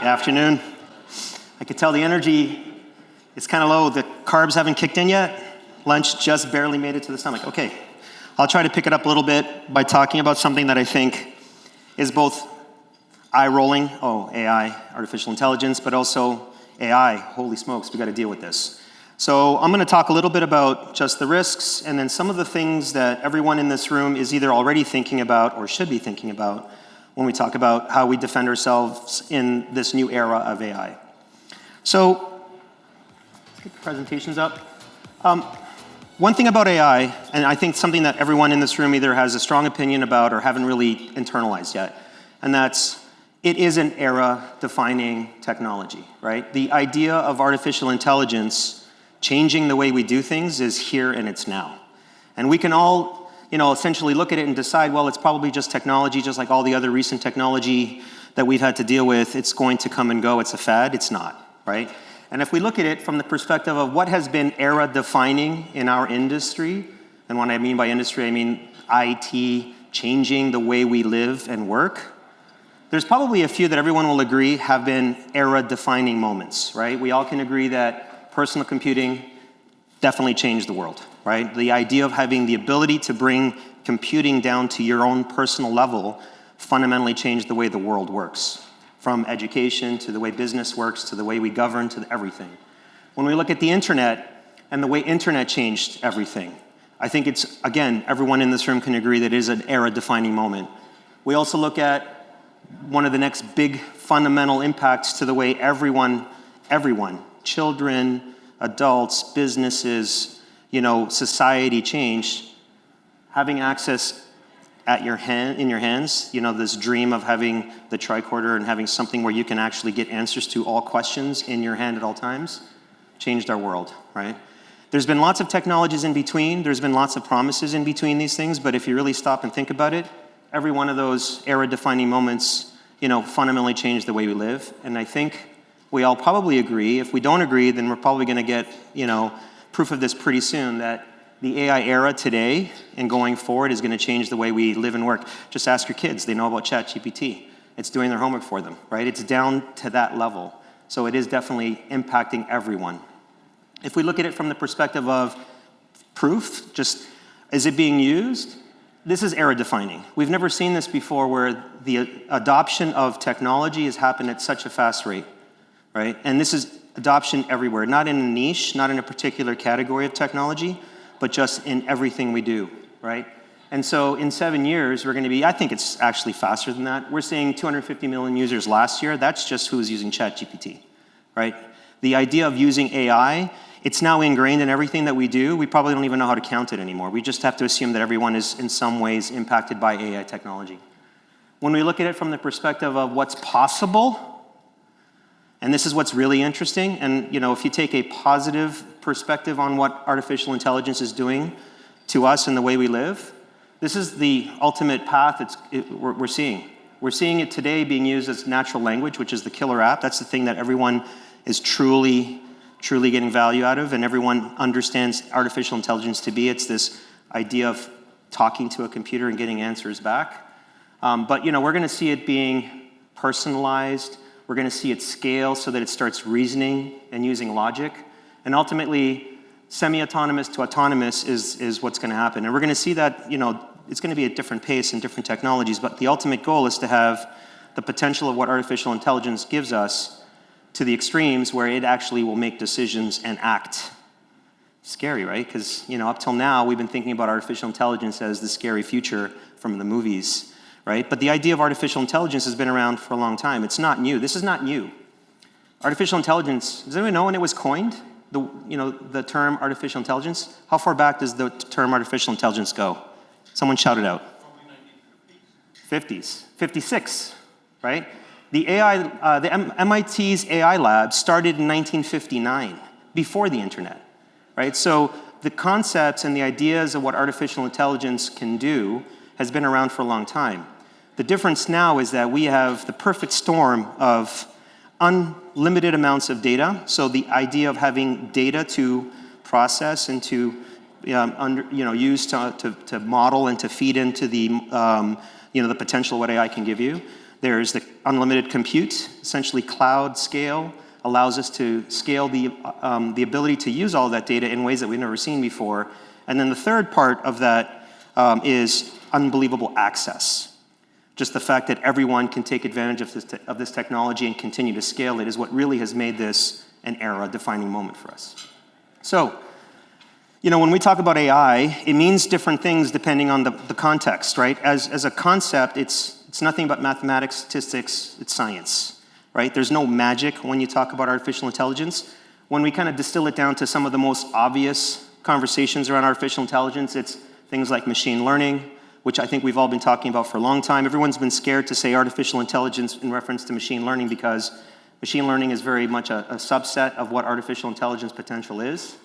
Afternoon. I could tell the energy is kind of low. The carbs haven't kicked in yet. Lunch just barely made it to the stomach. Okay, I'll try to pick it up a little bit by talking about something that I think is both eye-rolling, AI, artificial intelligence, but also AI, holy smokes, we got to deal with this. So I'm going to talk a little bit about just the risks and then some of the things that everyone in this room is either already thinking about or should be thinking about when we talk about how we defend ourselves in this new era of AI. So let's get the presentations up. One thing about AI, and I think something that everyone in this room either has a strong opinion about or haven't really internalized yet, and that's it is an era-defining technology, right? The idea of artificial intelligence changing the way we do things is here and it's now. And we can all, essentially look at it and decide, well, it's probably just technology, just like all the other recent technology that we've had to deal with. It's going to come and go. It's a fad. It's not, right? And if we look at it from the perspective of what has been era-defining in our industry, and what I mean by industry, I mean IT changing the way we live and work, there's probably a few that everyone will agree have been era-defining moments, right? We all can agree that personal computing definitely changed the world, right? The idea of having the ability to bring computing down to your own personal level fundamentally changed the way the world works, from education to the way business works to the way we govern to everything. When we look at the internet and the way internet changed everything, I think it's, again, everyone in this room can agree that it is an era-defining moment. We also look at one of the next big fundamental impacts to the way everyone, children, adults, businesses, society changed, having access in your hands, this dream of having the tricorder and having something where you can actually get answers to all questions in your hand at all times, changed our world, right? There's been lots of technologies in between, there's been lots of promises in between these things, but if you really stop and think about it, every one of those era-defining moments, fundamentally changed the way we live, and I think we all probably agree. If we don't agree, then we're probably going to get, proof of this pretty soon, that the AI era today and going forward is going to change the way we live and work. Just ask your kids. They know about ChatGPT. It's doing their homework for them, right? It's down to that level. So it is definitely impacting everyone. If we look at it from the perspective of proof, just is it being used? This is era-defining. We've never seen this before where the adoption of technology has happened at such a fast rate. Right? And this is adoption everywhere, not in a niche, not in a particular category of technology, but just in everything we do, right? And so in 7 years, we're going to be, I think it's actually faster than that. We're seeing 250 million users last year. That's just who's using ChatGPT, right? The idea of using AI, it's now ingrained in everything that we do. We probably don't even know how to count it anymore. We just have to assume that everyone is in some ways impacted by AI technology. When we look at it from the perspective of what's possible, and this is what's really interesting, and if you take a positive perspective on what artificial intelligence is doing to us and the way we live, this is the ultimate path we're seeing. We're seeing it today being used as natural language, which is the killer app. That's the thing that everyone is truly getting value out of, and everyone understands artificial intelligence to be. It's this idea of talking to a computer and getting answers back. But we're going to see it being personalized. We're going to see it scale so that it starts reasoning and using logic. And ultimately, semi-autonomous to autonomous is what's going to happen. And we're going to see that, it's going to be at different pace and different technologies, but the ultimate goal is to have the potential of what artificial intelligence gives us to the extremes where it actually will make decisions and act. Scary, right? Because, up till now, we've been thinking about artificial intelligence as the scary future from the movies. Right? But the idea of artificial intelligence has been around for a long time. It's not new. This is not new. Artificial intelligence, does anyone know when it was coined? The term artificial intelligence? How far back does the term artificial intelligence go? Someone shout it out. Probably 1950s. 56, right? The MIT's AI lab started in 1959, before the internet, right? So the concepts and the ideas of what artificial intelligence can do has been around for a long time. The difference now is that we have the perfect storm of unlimited amounts of data. So the idea of having data to process and to use to model and to feed into the the potential of what AI can give you. There's the unlimited compute, essentially cloud scale, allows us to scale the ability to use all of that data in ways that we've never seen before. And then the third part of that is unbelievable access. Just the fact that everyone can take advantage of this technology and continue to scale it is what really has made this an era-defining moment for us. So, when we talk about AI, it means different things depending on the context, right? As a concept, it's nothing but mathematics, statistics, it's science, right? There's no magic when you talk about artificial intelligence. When we kind of distill it down to some of the most obvious conversations around artificial intelligence, it's things like machine learning, which I think we've all been talking about for a long time. Everyone's been scared to say artificial intelligence in reference to machine learning because machine learning is very much a subset of what artificial intelligence potential is.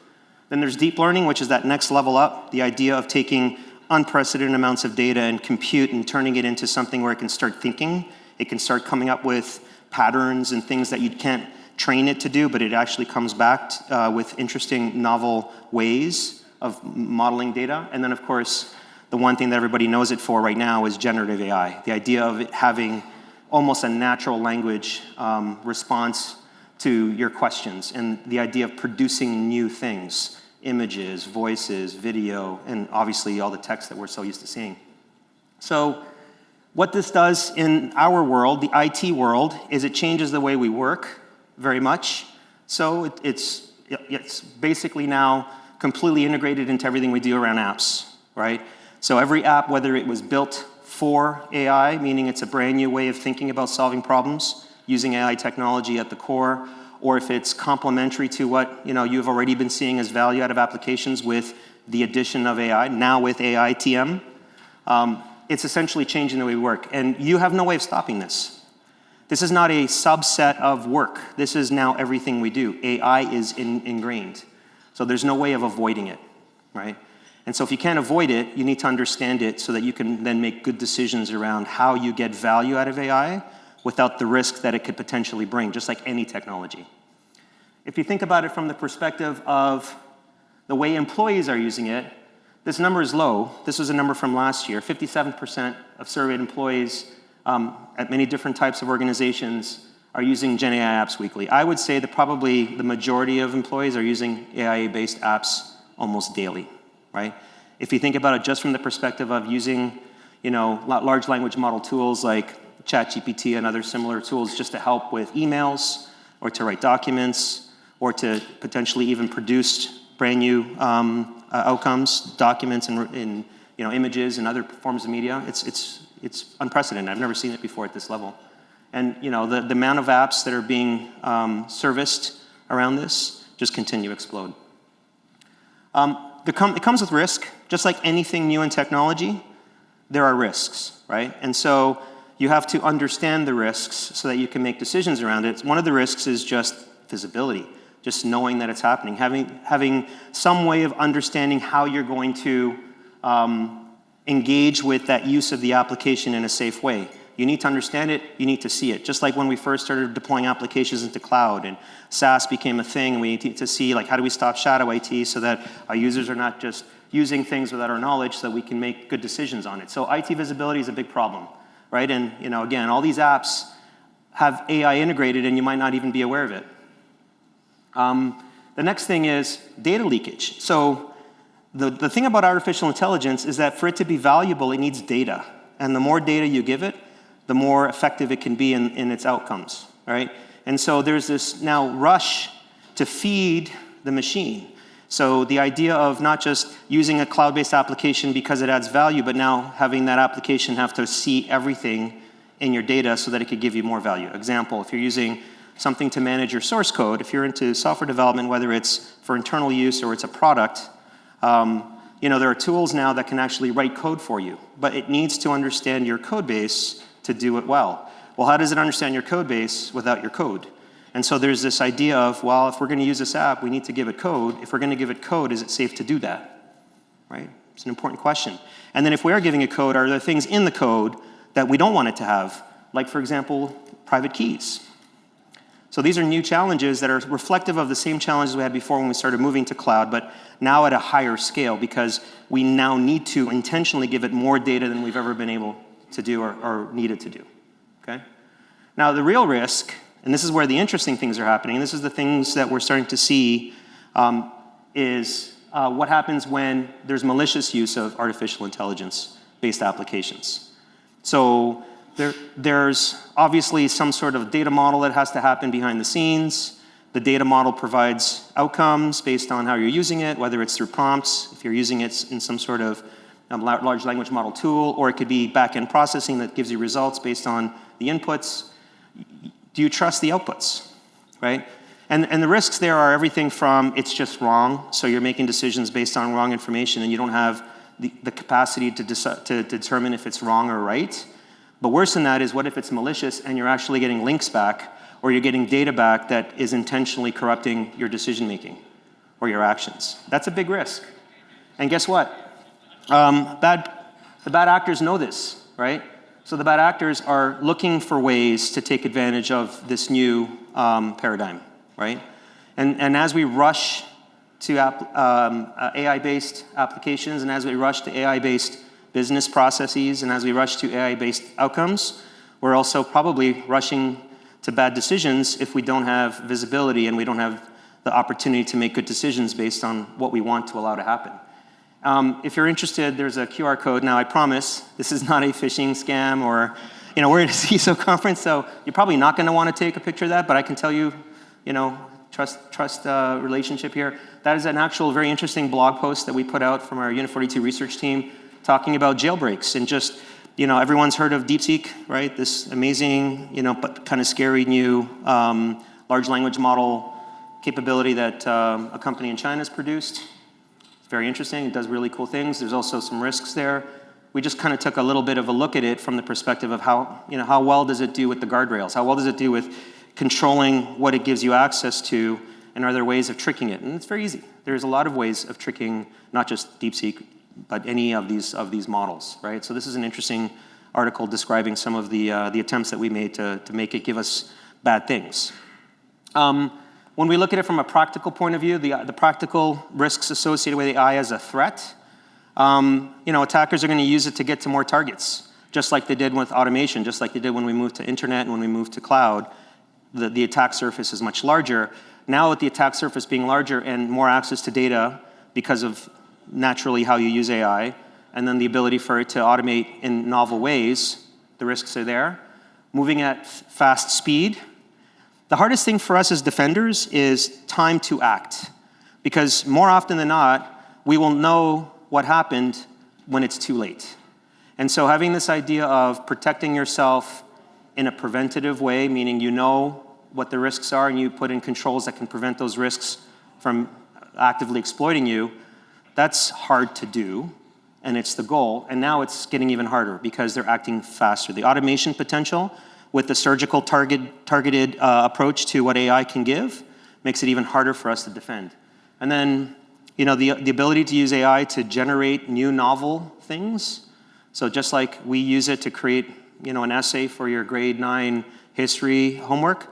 Then there's deep learning, which is that next level up, the idea of taking unprecedented amounts of data and compute and turning it into something where it can start thinking. It can start coming up with patterns and things that you can't train it to do, but it actually comes back with interesting, novel ways of modeling data. And then, of course, the one thing that everybody knows it for right now is generative AI. The idea of it having almost a natural language response to your questions, and the idea of producing new things, images, voices, video, and obviously all the text that we're so used to seeing. So what this does in our world, the IT world, is it changes the way we work very much. So it's basically now completely integrated into everything we do around apps, right? So every app, whether it was built for AI, meaning it's a brand new way of thinking about solving problems, using AI technology at the core, or if it's complementary to what you've already been seeing as value out of applications with the addition of AI, now with AI TM, it's essentially changing the way we work. And you have no way of stopping this. This is not a subset of work. This is now everything we do. AI is ingrained. So there's no way of avoiding it, right? And so if you can't avoid it, you need to understand it so that you can then make good decisions around how you get value out of AI without the risk that it could potentially bring, just like any technology. If you think about it from the perspective of the way employees are using it, this number is low. This was a number from last year. 57% of surveyed employees at many different types of organizations are using Gen AI apps weekly. I would say that probably the majority of employees are using AI-based apps almost daily, right? If you think about it just from the perspective of using, large language model tools like ChatGPT and other similar tools just to help with emails or to write documents or to potentially even produce brand new outcomes, documents in images and other forms of media, it's unprecedented. I've never seen it before at this level. And the amount of apps that are being serviced around this just continue to explode. It comes with risk. Just like anything new in technology, there are risks, right? And so you have to understand the risks so that you can make decisions around it. One of the risks is just visibility, just knowing that it's happening, having some way of understanding how you're going to engage with that use of the application in a safe way. You need to understand it, you need to see it. Just like when we first started deploying applications into cloud and SaaS became a thing, and we need to see how do we stop shadow IT so that our users are not just using things without our knowledge so that we can make good decisions on it. So IT visibility is a big problem, right? And again, all these apps have AI integrated and you might not even be aware of it. The next thing is data leakage. So the thing about artificial intelligence is that for it to be valuable, it needs data. And the more data you give it, the more effective it can be in its outcomes, right? And so there's this now rush to feed the machine. So the idea of not just using a cloud-based application because it adds value, but now having that application have to see everything in your data so that it could give you more value. Example, if you're using something to manage your source code, if you're into software development, whether it's for internal use or it's a product, there are tools now that can actually write code for you, but it needs to understand your code base to do it well. Well, how does it understand your code base without your code? And so there's this idea of, well, if we're going to use this app, we need to give it code. If we're going to give it code, is it safe to do that? Right? It's an important question. And then if we are giving it code, are there things in the code that we don't want it to have? Like, for example, private keys. So these are new challenges that are reflective of the same challenges we had before when we started moving to cloud, but now at a higher scale because we now need to intentionally give it more data than we've ever been able to do or needed to do. okay? Now, the real risk, and this is where the interesting things are happening, and this is the things that we're starting to see, is what happens when there's malicious use of artificial intelligence-based applications. So there's obviously some sort of data model that has to happen behind the scenes. The data model provides outcomes based on how you're using it, whether it's through prompts, if you're using it in some sort of large language model tool, or it could be back-end processing that gives you results based on the inputs. Do you trust the outputs, right? And the risks there are everything from it's just wrong, so you're making decisions based on wrong information and you don't have the capacity to determine if it's wrong or right. But worse than that is what if it's malicious and you're actually getting links back or you're getting data back that is intentionally corrupting your decision making or your actions. That's a big risk. And guess what? The bad actors know this, right? So the bad actors are looking for ways to take advantage of this new paradigm, right? And as we rush to AI-based applications, and as we rush to AI-based business processes, and as we rush to AI-based outcomes, we're also probably rushing to bad decisions if we don't have visibility and we don't have the opportunity to make good decisions based on what we want to allow to happen. If you're interested, there's a QR code. Now, I promise this is not a phishing scam or, we're at a CISO conference, so you're probably not going to want to take a picture of that, but I can tell you, trust relationship here. That is an actual very interesting blog post that we put out from our Unit 42 research team talking about jailbreaks and just, everyone's heard of DeepSeek, right? This amazing, but kind of scary new large language model capability that a company in China has produced. Very interesting. It does really cool things. There's also some risks there. We just kind of took a little bit of a look at it from the perspective of how well does it do with the guardrails? How well does it do with controlling what it gives you access to, and are there ways of tricking it? And it's very easy. There's a lot of ways of tricking not just DeepSeek, but any of these models, right? So this is an interesting article describing some of the attempts that we made to make it give us bad things. When we look at it from a practical point of view, the practical risks associated with AI as a threat, attackers are going to use it to get to more targets, just like they did with automation, just like they did when we moved to internet and when we moved to cloud. The attack surface is much larger. Now with the attack surface being larger and more access to data because of naturally how you use AI, and then the ability for it to automate in novel ways, the risks are there. Moving at fast speed. The hardest thing for us as defenders is time to act, because more often than not, we will know what happened when it's too late. And so having this idea of protecting yourself in a preventative way, meaning you know what the risks are and you put in controls that can prevent those risks from actively exploiting you, that's hard to do, and it's the goal. And now it's getting even harder because they're acting faster. The automation potential with the surgical targeted approach to what AI can give makes it even harder for us to defend. And then, the ability to use AI to generate new novel things. So just like we use it to create, an essay for your grade 9 history homework,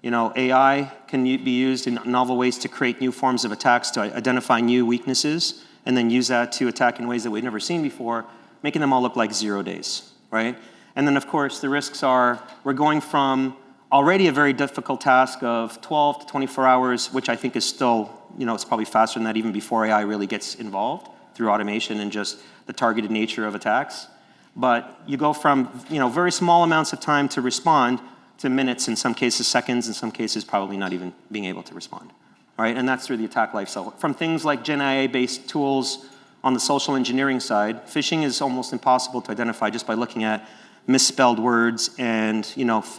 AI can be used in novel ways to create new forms of attacks, to identify new weaknesses, and then use that to attack in ways that we've never seen before, making them all look like 0 days, right? And then, of course, the risks are we're going from already a very difficult task of 12 to 24 hours, which I think is still, it's probably faster than that even before AI really gets involved through automation and just the targeted nature of attacks. But you go from, very small amounts of time to respond to minutes, in some cases seconds, in some cases probably not even being able to respond, right? And that's through the attack lifecycle. From things like Gen AI-based tools on the social engineering side, phishing is almost impossible to identify just by looking at misspelled words and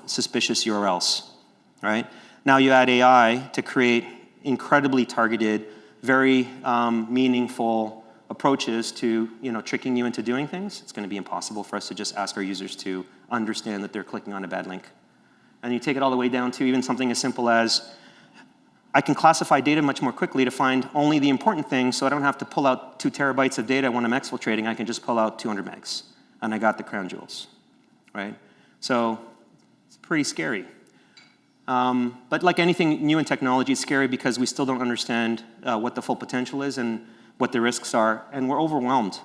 suspicious URLs, right? Now you add AI to create incredibly targeted, very meaningful approaches to tricking you into doing things. It's going to be impossible for us to just ask our users to understand that they're clicking on a bad link. And you take it all the way down to even something as simple as I can classify data much more quickly to find only the important things, so I don't have to pull out 2 terabytes of data when I'm exfiltrating. I can just pull out 200 megs, and I got the crown jewels. Right? So it's pretty scary. But like anything new in technology, it's scary because we still don't understand what the full potential is and what the risks are, and we're overwhelmed,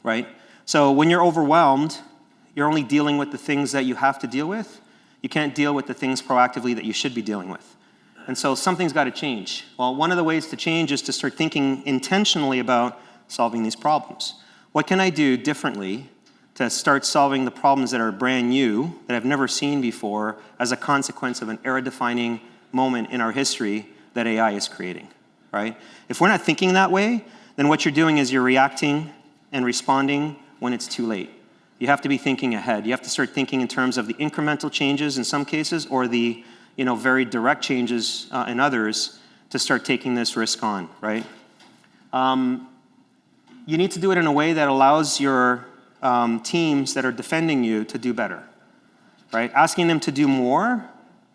right? So when you're overwhelmed, you're only dealing with the things that you have to deal with. You can't deal with the things proactively that you should be dealing with. And so something's got to change. Well, one of the ways to change is to start thinking intentionally about solving these problems. What can I do differently to start solving the problems that are brand new, that I've never seen before, as a consequence of an era-defining moment in our history that AI is creating, right? If we're not thinking that way, then what you're doing is you're reacting and responding when it's too late. You have to be thinking ahead. You have to start thinking in terms of the incremental changes in some cases, or the very direct changes in others, to start taking this risk on, right? You need to do it in a way that allows your teams that are defending you to do better, right? Asking them to do more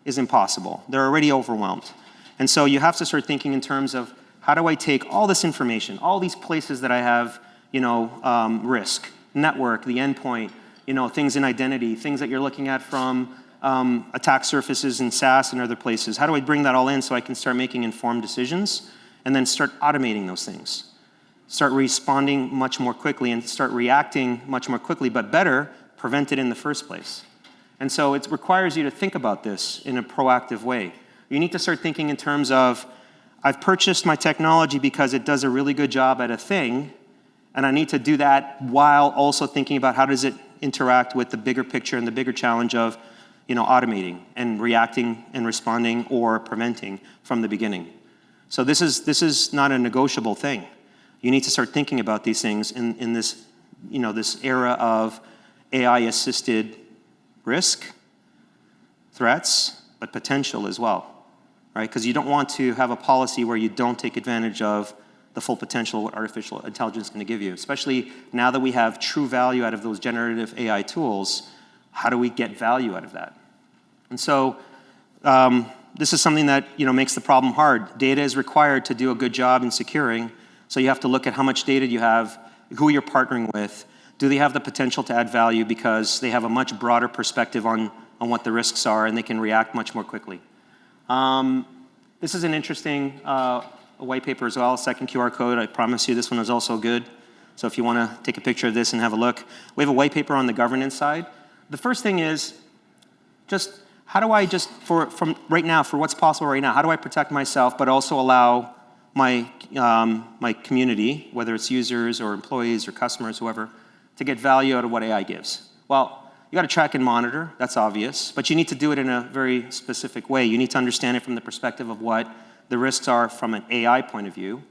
is impossible. They're already overwhelmed. And so you have to start thinking in terms of, how do I take all this information, all these places that I have, risk, network, the endpoint, things in identity, things that you're looking at from attack surfaces in SaaS and other places. How do I bring that all in so I can start making informed decisions and then start automating those things? Start responding much more quickly and start reacting much more quickly, but better, prevent it in the first place. And so it requires you to think about this in a proactive way. You need to start thinking in terms of, I've purchased my technology because it does a really good job at a thing, and I need to do that while also thinking about how does it interact with the bigger picture and the bigger challenge of automating and reacting and responding or preventing from the beginning. So this is not a negotiable thing. You need to start thinking about these things in this, this era of AI-assisted risk, threats, but potential as well, right? Because you don't want to have a policy where you don't take advantage of the full potential of what artificial intelligence is going to give you, especially now that we have true value out of those generative AI tools. How do we get value out of that? And so this is something that makes the problem hard. Data is required to do a good job in securing, so you have to look at how much data you have, who you're partnering with. Do they have the potential to add value because they have a much broader perspective on what the risks are, and they can react much more quickly? This is an interesting white paper as well, second QR code. I promise you this one is also good. So if you want to take a picture of this and have a look. We have a white paper on the governance side. The first thing is just, how do I from right now, for what's possible right now, how do I protect myself but also allow my community, whether it's users or employees or customers, whoever, to get value out of what AI gives? Well, you got to track and monitor, that's obvious, but you need to do it in a very specific way. You need to understand it from the perspective of what the risks are from an AI point of view.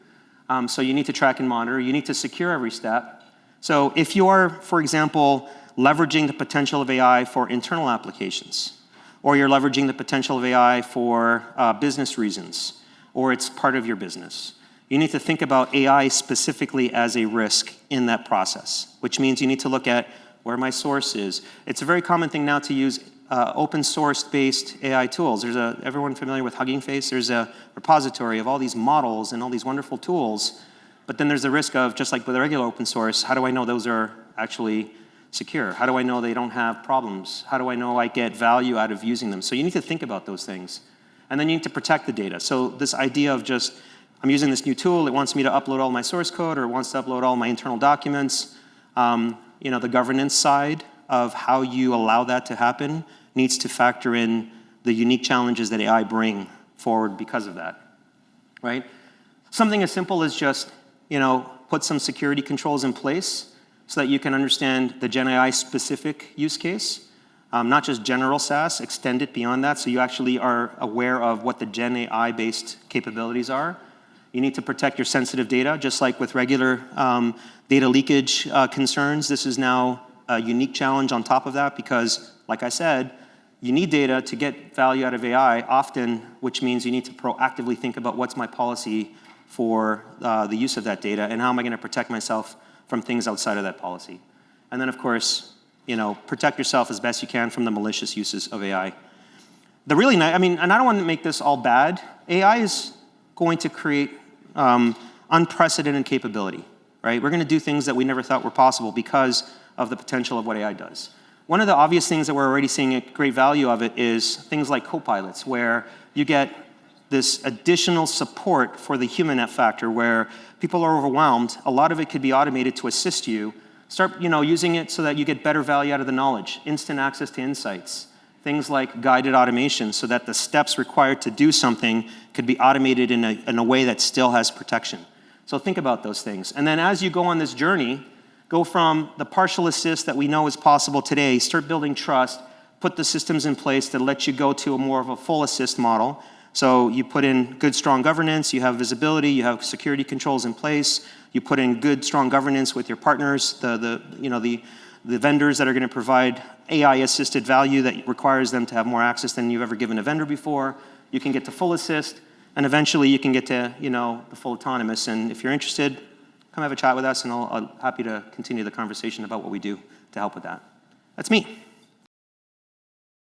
So you need to track and monitor. You need to secure every step. So if you are, for example, leveraging the potential of AI for internal applications, or you're leveraging the potential of AI for business reasons, or it's part of your business, you need to think about AI specifically as a risk in that process, which means you need to look at where my source is. It's a very common thing now to use open source-based AI tools. Everyone familiar with Hugging Face? There's a repository of all these models and all these wonderful tools, but then there's the risk of, just like with regular open source, how do I know those are actually secure? How do I know they don't have problems? How do I know I get value out of using them? So you need to think about those things. And then you need to protect the data. So this idea of just, I'm using this new tool, it wants me to upload all my source code, or it wants to upload all my internal documents. The governance side of how you allow that to happen needs to factor in the unique challenges that AI bring forward because of that, right? Something as simple as just, put some security controls in place so that you can understand the Gen AI specific use case, not just general SaaS, extend it beyond that so you actually are aware of what the Gen AI based capabilities are. You need to protect your sensitive data, just like with regular data leakage concerns. This is now a unique challenge on top of that because, like I said, you need data to get value out of AI often, which means you need to proactively think about what's my policy for the use of that data and how am I going to protect myself from things outside of that policy. And then, of course, protect yourself as best you can from the malicious uses of AI. The really nice, and I don't want to make this all bad. AI is going to create unprecedented capability, right? We're going to do things that we never thought were possible because of the potential of what AI does. One of the obvious things that we're already seeing a great value of it is things like copilots, where you get this additional support for the human factor, where people are overwhelmed. A lot of it could be automated to assist you Start using it so that you get better value out of the knowledge, instant access to insights, things like guided automation so that the steps required to do something could be automated in a way that still has protection. So think about those things. And then as you go on this journey, go from the partial assist that we know is possible today, start building trust, put the systems in place that let you go to a more of a full assist model. So you put in good, strong governance, you have visibility, you have security controls in place, you put in good, strong governance with your partners, the vendors that are going to provide AI-assisted value that requires them to have more access than you've ever given a vendor before. You can get to full assist, and eventually you can get to the full autonomous. And if you're interested, come have a chat with us, and I'm happy to continue the conversation about what we do to help with that. That's me.